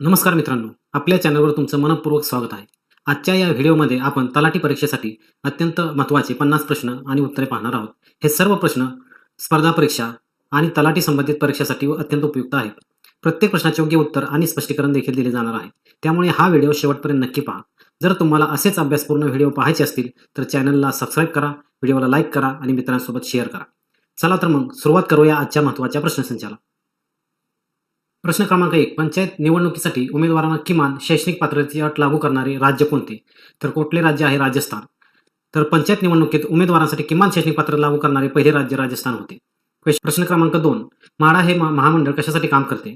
नमस्कार मित्रांनो, आपल्या चॅनलवर तुमचं मनःपूर्वक स्वागत आहे. आजच्या या व्हिडिओमध्ये आपण तलाठी परीक्षेसाठी अत्यंत महत्त्वाचे 50 प्रश्न आणि उत्तरे पाहणार आहोत. हे सर्व प्रश्न स्पर्धा परीक्षा आणि तलाठी संबंधित परीक्षेसाठी अत्यंत उपयुक्त आहेत. प्रत्येक प्रश्नाचे योग्य उत्तर आणि स्पष्टीकरण देखील दिले जाणार आहे. त्यामुळे हा व्हिडिओ शेवटपर्यंत नक्की पहा. जर तुम्हाला असेच अभ्यासपूर्ण व्हिडिओ पाहायचे असतील तर चॅनलला सबस्क्राईब करा, व्हिडिओला लाईक करा आणि मित्रांसोबत शेअर करा. चला तर मग सुरुवात करूया आजच्या महत्त्वाच्या प्रश्नसंचाला. प्रश्न क्रमांक 1. पंचायत निवडणुकीसाठी उमेदवारांना किमान शैक्षणिक पात्रतेची अट लागू करणारे राज्य कोणते? तर कुठले राज्य आहे? राजस्थान. तर पंचायत निवडणुकीत उमेदवारांसाठी किमान शैक्षणिक पात्रता लागू करणारे पहिले राज्य राजस्थान होते. प्रश्न क्रमांक 2. म्हाडा हे महामंडळ कशासाठी काम करते?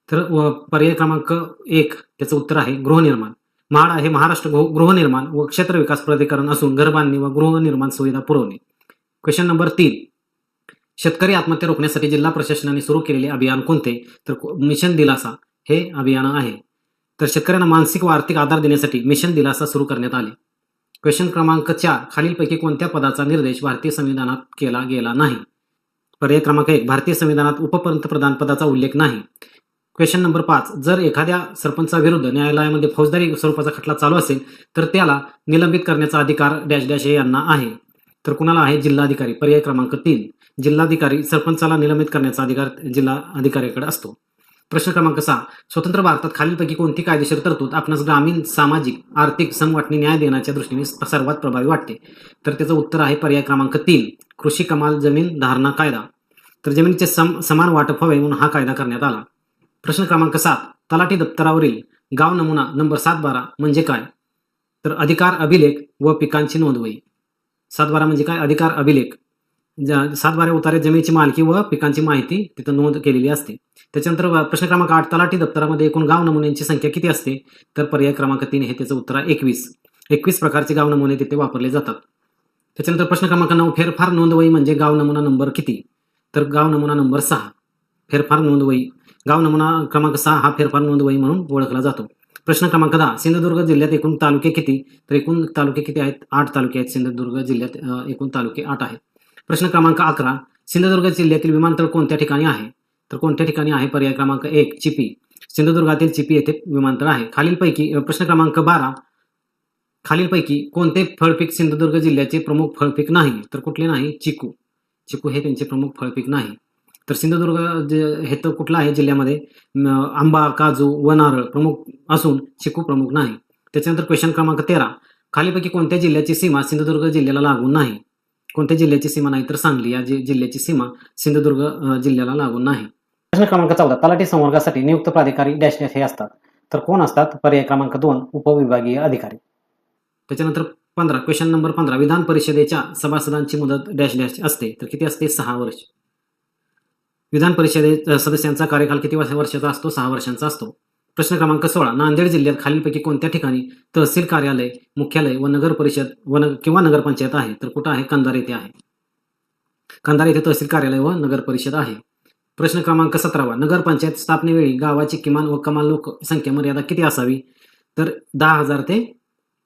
तर पर्याय क्रमांक 1 त्याचं उत्तर आहे गृहनिर्माण. म्हाडा हे महाराष्ट्र गृहनिर्माण व क्षेत्र विकास प्राधिकरण असून घरबांधणी व गृहनिर्माण सुविधा पुरवणे. Question number 3. शेतकरी आत्महत्या रोखण्यासाठी जिल्हा प्रशासनाने सुरू केलेले अभियान कोणते? तर मिशन दिलासा हे अभियान आहे. तर शेतकऱ्यांना मानसिक व आर्थिक आधार देण्यासाठी मिशन दिलासा सुरू करण्यात आले. क्वेश्चन क्रमांक 4. खालीलपैकी कोणत्या पदाचा निर्देश भारतीय संविधानात केला गेला नाही? पर्याय क्रमांक 1. भारतीय संविधानात उपपंतप्रधान पदाचा उल्लेख नाही. Question number 5. जर एखाद्या सरपंचाविरुद्ध न्यायालयामध्ये फौजदारी स्वरूपाचा खटला चालू असेल तर त्याला निलंबित करण्याचा अधिकार डॅश डॅश हे यांना आहे. तर कुणाला आहे? जिल्हाधिकारी. पर्याय क्रमांक 3. जिल्हाधिकारी सरपंचाला निलंबित करण्याचा अधिकार जिल्हा अधिकाऱ्याकडे असतो. प्रश्न क्रमांक 6. स्वतंत्र भारतात खालीलपैकी कोणती कायदेशीर तरतूद आपणास ग्रामीण सामाजिक आर्थिक समवाटणी न्याय देण्याच्या दृष्टीने सर्वात प्रभावी वाटते? तर त्याचं उत्तर आहे पर्याय क्रमांक 3. कृषी कमाल जमीन धारणा कायदा. तर जमिनीचे समान वाटप व्हावे म्हणून हा कायदा करण्यात आला. प्रश्न क्रमांक 7. तलाठी दप्तरावरील गाव नमुना नंबर 712 म्हणजे काय? तर अधिकार अभिलेख व पिकांची नोंदवही. 712 म्हणजे काय? अधिकार अभिलेख. 712 उतारे जमिनीची मालकी व पिकांची माहिती तिथं नोंद केलेली असते. त्याच्यानंतर प्रश्न क्रमांक 8. तलाठी दप्तरामध्ये एकूण गाव नमुन्यांची संख्या किती असते? तर पर्याय क्रमांक 3 हे त्याचं उत्तर आहे 21. 21 प्रकारचे गाव नमुने तिथे वापरले जातात. त्याच्यानंतर प्रश्न क्रमांक 9. फेरफार नोंदवही म्हणजे गाव नमुना नंबर किती? तर गाव नमुना नंबर 6. फेरफार नोंदवही गाव नमुना क्रमांक 6 हा फेरफार नोंदवही म्हणून ओळखला जातो. प्रश्न क्रमांक 10. सिंधुदुर्ग जिल्ह्यात एकूण तालुके किती? तर एकूण तालुके किती आहेत? 8 तालुके आहेत. सिंधुदुर्ग जिल्ह्यात एकूण तालुके 8 आहेत. प्रश्न क्रमांक 11. सिंधुदुर्ग जिल्ह्यातील विमानतळ कोणत्या ठिकाणी आहे? तर कोणत्या ठिकाणी आहे? पर्याय क्रमांक 1. चिपी. सिंधुदुर्गातील चिपी येथे विमानतळ आहे. खालीलपैकी प्रश्न क्रमांक 12. खालीलपैकी कोणते फळपीक सिंधुदुर्ग जिल्ह्याचे प्रमुख फळपीक नाही? तर कुठले नाही? चिकू. चिकू हे त्यांचे प्रमुख फळपीक नाही. तर सिंधुदुर्ग हे तर कुठला आहे जिल्ह्यामध्ये? आंबा, काजू व नारळ प्रमुख असून चिकू प्रमुख नाही. त्याच्यानंतर क्वेश्चन क्रमांक 13. खालीपैकी कोणत्या जिल्ह्याची सीमा सिंधुदुर्ग जिल्ह्याला लागून नाही? कोणत्या जिल्ह्याची सीमा नाही? तर सांगली या जिल्ह्याची सीमा सिंधुदुर्ग जिल्ह्याला लागून नाही. प्रश्न क्रमांक 14. तलाठी संवर्गासाठी नियुक्त प्राधिकारी डॅश डॅश हे असतात. तर कोण असतात? पर्याय क्रमांक 2. उपविभागीय अधिकारी. त्याच्यानंतर 15. Question number 15. विधान परिषदेच्या सभासदांची मुदत डॅश डॅश असते. तर किती असते? 6 वर्ष. विधान परिषदेत सदस्यांचा कार्यकाल किती वर्षाचा असतो? 6 वर्षांचा असतो. प्रश्न क्रमांक 16. नांदेड जिल्ह्यात खालीलपैकी कोणत्या ठिकाणी तहसील कार्यालय, मुख्यालय व नगर परिषद किंवा नगरपंचायत आहे? तर कुठं आहे? कंधार येथे आहे. कंधार येथे तहसील कार्यालय व नगर परिषद आहे. प्रश्न क्रमांक 17. नगरपंचायत स्थापनेवेळी गावाची किमान व कमाल लोकसंख्या मर्यादा किती असावी? तर 10,000 ते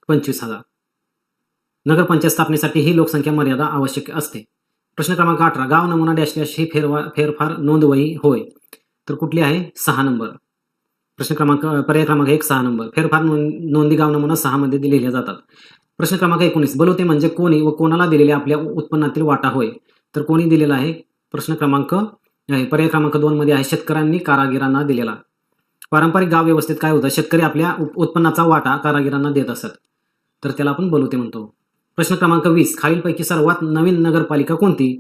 25,000. नगरपंचायत स्थापनेसाठी ही लोकसंख्या मर्यादा आवश्यक असते. प्रश्न क्रमांक 18. गाव नमुना डॅश डॅश ही फेरफार नोंदवही होय. तर कुठली आहे? 6 नंबर. प्रश्न क्रमांक पर्याय क्रमांक 1 6 नंबर. फेरफार नोंदी गाव नमुना 6 मध्ये लिहिल्या जातात. प्रश्न क्रमांक 19. बलुते म्हणजे कोणी व कोणाला दिलेले आपल्या उत्पन्नातील वाटा होय. तर कोणी दिलेला आहे? प्रश्न क्रमांक पर्याय क्रमांक 2 मध्ये आहे शेतकऱ्यांनी कारागिरांना दिलेला. पारंपरिक गाव व्यवस्थेत काय होतं? शेतकरी आपल्या उत्पन्नाचा वाटा कारागिरांना देत असत. तर त्याला आपण बलुते म्हणतो. प्रश्न क्रमांक 20. खालीलपैकी सर्वात नवीन नगरपालिका कोणती?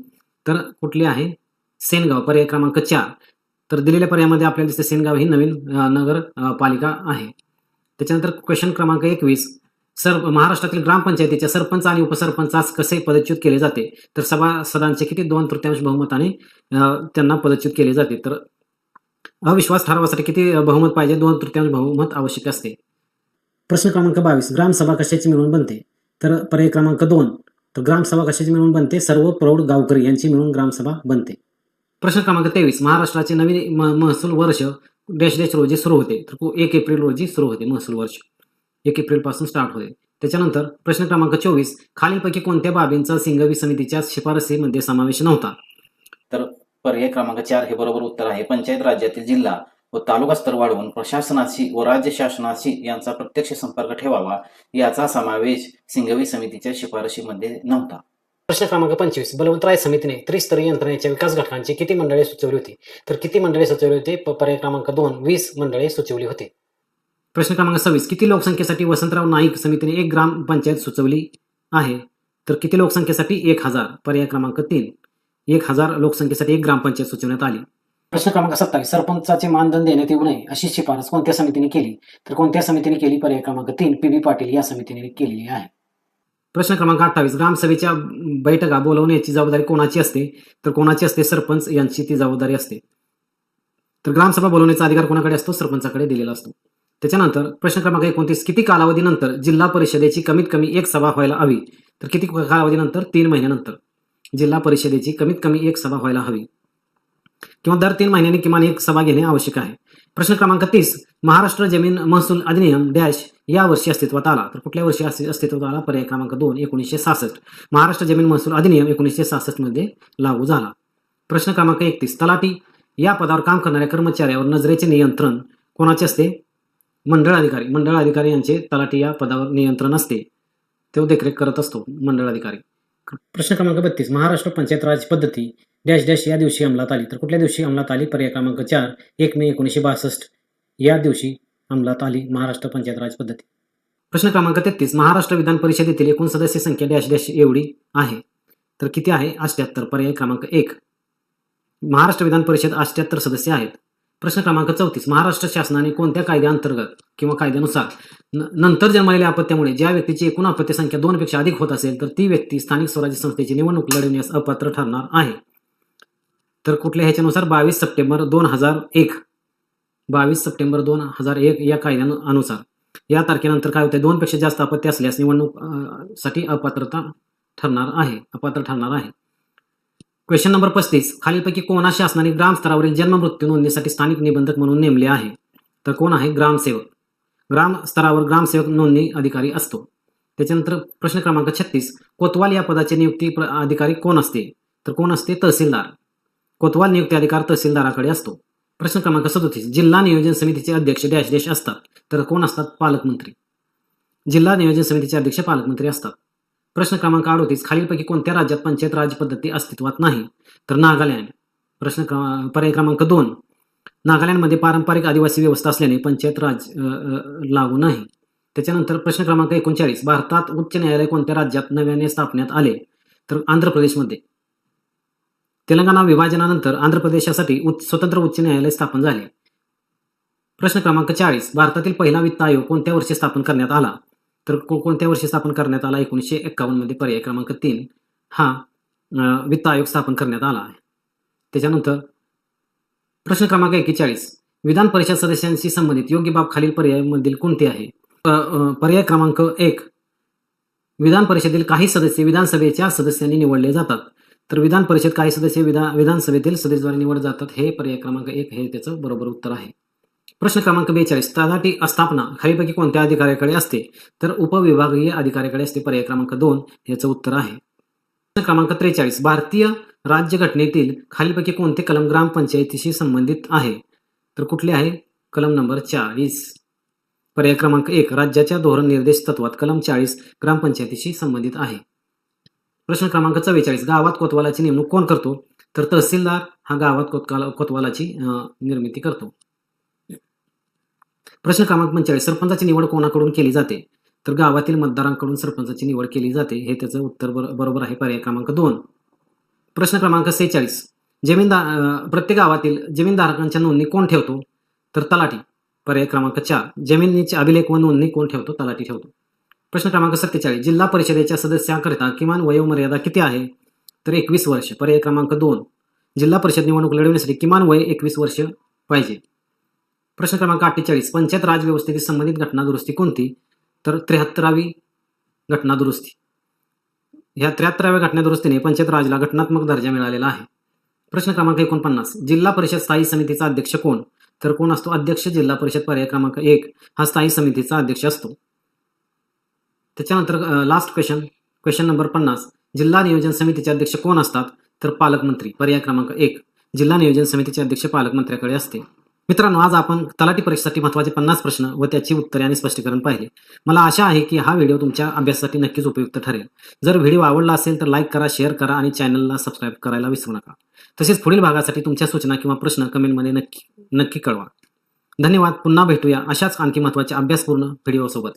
तर कुठली आहे? सेनगाव. पर्याय क्रमांक 4. तर दिलेल्या पर्यायामध्ये आपल्याला दिसते सेनगाव ही नवीन नगरपालिका आहे. त्याच्यानंतर क्वेश्चन क्रमांक 21. महाराष्ट्रातील ग्रामपंचायतीच्या सरपंच आणि उपसरपंचास कसे पदच्युत केले जाते? तर सभासदांचे किती? 2/3 बहुमताने त्यांना पदच्युत केले जाते. तर अविश्वास ठरावासाठी किती बहुमत पाहिजे? 2/3 बहुमत आवश्यक असते. प्रश्न क्रमांक 22. ग्रामसभा कशाची मिळून बनते? तर पर्याय क्रमांक 2. तर ग्रामसभा कशाची मिळून बनते? सर्व प्रौढ गावकरी यांची मिळून ग्रामसभा बनते. प्रश्न क्रमांक 23. महाराष्ट्राचे नवीन महसूल वर्ष डॅश डॅश रोजी सुरू होते. तर 1 एप्रिल रोजी सुरू होते महसूल वर्ष. 1 एप्रिल पासून स्टार्ट होते. त्याच्यानंतर प्रश्न क्रमांक 24. खालीलपैकी कोणत्या बाबींचा सिंघवी समितीच्या शिफारसीमध्ये समावेश नव्हता? तर पर्याय क्रमांक 4 हे बरोबर उत्तर आहे. पंचायत राज्यातील जिल्हा व तालुका स्तर वाढवून प्रशासनाशी व राज्य शासनाशी यांचा प्रत्यक्ष संपर्क ठेवावा याचा समावेश सिंघवी समितीच्या शिफारशीमध्ये नव्हता. प्रश्न क्रमांक 25. बलवंतराय समितीने त्रिस्तरीय यंत्रणेच्या विकास घटकांची किती मंडळे सुचवली होती? तर किती मंडळे सुचवली होती? पर्याय क्रमांक 2 20 मंडळे सुचवली होती. प्रश्न क्रमांक 26. किती लोकसंख्येसाठी वसंतराव नाईक समितीने एक ग्रामपंचायत सुचवली आहे? तर किती लोकसंख्येसाठी? 1000. पर्याय क्रमांक 3 1000 लोकसंख्येसाठी एक ग्रामपंचायत सुचवण्यात आली. प्रश्न क्रमांक 27. सरपंचाचे मानधन देण्यात येऊ नये अशी शिफारस कोणत्या समितीने केली? तर कोणत्या समितीने केली? पर्याय क्रमांक 3 PB पाटील या समितीने केलेली आहे. प्रश्न क्रमांक 28. ग्रामसभेच्या बैठका बोलवण्याची जबाबदारी कोणाची असते? तर कोणाची असते? सरपंच यांची ती जबाबदारी असते. तर ग्रामसभा बोलवण्याचा अधिकार कोणाकडे असतो? सरपंचाकडे दिलेला असतो. त्याच्यानंतर प्रश्न क्रमांक 29. किती कालावधीनंतर जिल्हा परिषदेची कमीत कमी एक सभा व्हायला हवी? तर किती कालावधीनंतर? 3 महिन्यानंतर जिल्हा परिषदेची कमीत कमी एक सभा व्हायला हवी किंवा दर 3 महिन्यांनी किमान एक सभा घेणे आवश्यक आहे. प्रश्न क्रमांक 30. महाराष्ट्र जमीन महसूल अधिनियम डॅश या वर्षी अस्तित्वात आला? तर कुठल्या वर्षी अस्तित्वात आला? पर्याय क्रमांक 2 1966. महाराष्ट्र जमीन महसूल अधिनियम 1966 मध्ये लागू झाला. प्रश्न क्रमांक 31. तलाठी या पदावर काम करणाऱ्या कर्मचाऱ्यावर नजरेचे नियंत्रण कोणाचे असते? मंडळ अधिकारी. मंडळ अधिकारी यांचे तलाठी या पदावर नियंत्रण असते. तो देखरेख करत असतो मंडळ अधिकारी. प्रश्न क्रमांक 32. महाराष्ट्र पंचायत राज पद्धती डॅश डॅश या दिवशी अंमलात आली? तर कुठल्या दिवशी अंमलात आली? पर्याय क्रमांक 4 1 मे 1962 या दिवशी अंमलात आली महाराष्ट्र पंचायत राज पद्धती. प्रश्न क्रमांक 33. महाराष्ट्र विधान परिषदेतील एकूण सदस्य संख्या डॅश डॅश एवढी आहे? तर किती आहे? 78. पर्याय क्रमांक 1. महाराष्ट्र विधान परिषद 78 सदस्य आहेत. प्रश्न क्रमांक 34. महाराष्ट्र शासनाने कोणत्या कायद्याअंतर्गत किंवा कायद्यानुसार नंतर जन्मलेल्या अपत्यामुळे ज्या व्यक्तीची एकूण अपत्य संख्या 2 पेक्षा अधिक होत असेल तर ती व्यक्ती स्थानिक स्वराज्य संस्थेची निवडणूक लढवण्यास अपात्र ठरणार आहे? तर कुठल्या ह्याच्यानुसार? 22 सप्टेंबर 2001 22 सप्टेंबर 2001 या कायद्यानुसार या तारखेनंतर काय होते? 2 पेक्षा जास्त अपत्य असल्यास निवडणूक साठी अपात्र ठरणार आहे. Question number 35. खालीलपैकी कोणा शासनाने ग्रामस्तरावरील जन्म मृत्यू नोंदणीसाठी स्थानिक निबंधक म्हणून नेमले आहे? तर कोण आहे? ग्रामसेवक. ग्रामस्तरावर ग्रामसेवक नोंदणी अधिकारी असतो. त्याच्यानंतर प्रश्न क्रमांक 36. कोतवाल या पदाचे नियुक्ती अधिकारी कोण असते? तर कोण असते? तहसीलदार. कोतवाल नियुक्ती अधिकार तहसीलदाराकडे असतो. प्रश्न क्रमांक 37. जिल्हा नियोजन समितीचे अध्यक्ष डॅश डॅश असतात? तर कोण असतात? पालकमंत्री. जिल्हा नियोजन समितीचे अध्यक्ष पालकमंत्री असतात. प्रश्न क्रमांक 38. खालीलपैकी कोणत्या राज्यात पंचायत राज पद्धती अस्तित्वात नाही? तर नागालँड. पर्याय क्रमांक 2. नागालँडमध्ये पारंपरिक आदिवासी व्यवस्था असल्याने पंचायत राज लागू नाही. त्याच्यानंतर प्रश्न क्रमांक 39. भारतात उच्च न्यायालय कोणत्या राज्यात नव्याने स्थापण्यात आले? तर आंध्र प्रदेशमध्ये. तेलंगणा विभाजनानंतर आंध्र प्रदेशासाठी स्वतंत्र उच्च न्यायालय स्थापन झाले. प्रश्न क्रमांक 40. भारतातील पहिला वित्त आयोग कोणत्या वर्षी स्थापन करण्यात आला? तर कोणत्या वर्षी स्थापन करण्यात आला? 1951 मध्ये. पर्याय क्रमांक 3 हा वित्त आयोग स्थापन करण्यात आला आहे. त्याच्यानंतर प्रश्न क्रमांक 41. विधान परिषद सदस्यांशी संबंधित योग्य बाब खालील पर्यायामधील कोणती आहे? पर्याय क्रमांक 1. विधान परिषदेतील काही सदस्य विधानसभेच्या सदस्यांनी निवडले जातात. तर विधान परिषद काही सदस्य विधानसभेतील सदस्याद्वारे निवडले जातात. हे पर्याय क्रमांक 1 हे त्याचं बरोबर उत्तर आहे. प्रश्न क्रमांक 42. तलाठी स्थापना खालीलपैकी कोणत्या अधिकाऱ्याकडे असते? तर उपविभागीय अधिकाऱ्याकडे असते. पर्याय क्रमांक 2 याचं उत्तर आहे. प्रश्न क्रमांक 43. भारतीय राज्यघटनेतील खालीलपैकी कोणते कलम ग्रामपंचायतीशी संबंधित आहे? तर कुठले आहे? कलम नंबर 40. पर्याय क्रमांक 1. राज्याच्या धोरण निर्देश तत्वात कलम 40 ग्रामपंचायतीशी संबंधित आहे. प्रश्न क्रमांक 44. गावात कोतवालाची नेमणूक कोण करतो? तर तहसीलदार हा गावात कोतवालाची निर्मिती करतो. प्रश्न क्रमांक 45. सरपंचाची निवड कोणाकडून केली जाते? तर गावातील मतदारांकडून सरपंचाची निवड केली जाते. हे त्याचं उत्तर बरोबर आहे. पर्याय क्रमांक 2. प्रश्न क्रमांक 46. प्रत्येक गावातील जमीनधारकांच्या नोंदणी कोण ठेवतो? तर तलाठी. पर्याय क्रमांक 4. जमिनीचे अभिलेख व नोंदणी कोण ठेवतो? तलाठी ठेवतो. प्रश्न क्रमांक 47. जिल्हा परिषदेच्या सदस्यांकरिता किमान वयोमर्यादा किती आहे? तर 21 वर्ष. पर्याय क्रमांक 2. जिल्हा परिषद निवडणूक लढवण्यासाठी किमान वय 21 वर्ष पाहिजे. प्रश्न क्रमांक 48. पंचायत राज व्यवस्थेतील संबंधित घटना दुरुस्ती कोणती? तर 73वी घटना दुरुस्ती. ह्या 73व्या घटना दुरुस्तीने पंचायत राजला घटनात्मक दर्जा मिळालेला आहे. प्रश्न क्रमांक 49. जिल्हा परिषद स्थायी समितीचा अध्यक्ष कोण? तर कोण असतो? अध्यक्ष जिल्हा परिषद. पर्याय क्रमांक 1 हा स्थायी समितीचा अध्यक्ष असतो. त्याच्यानंतर लास्ट क्वेश्चन नंबर 50. जिल्हा नियोजन समितीचे अध्यक्ष कोण असतात? तर पालकमंत्री. पर्याय क्रमांक 1 जिल्हा नियोजन समितीचे अध्यक्ष पालकमंत्र्याकडे असते. मित्रांनो, आज आपण तलाठी परीक्षेसाठी महत्त्वाचे 50 प्रश्न व त्याची उत्तरे आणि स्पष्टीकरण पाहिले. मला आशा आहे की हा व्हिडिओ तुमच्या अभ्यासासाठी नक्कीच उपयुक्त ठरेल. जर व्हिडिओ आवडला असेल तर लाईक करा, शेअर करा आणि चॅनलला सबस्क्राईब करायला विसरू नका. तसेच पुढील भागासाठी तुमच्या सूचना किंवा प्रश्न कमेंटमध्ये नक्की कळवा. धन्यवाद. पुन्हा भेटूया अशाच आणखी महत्त्वाच्या अभ्यासपूर्ण व्हिडिओसोबत.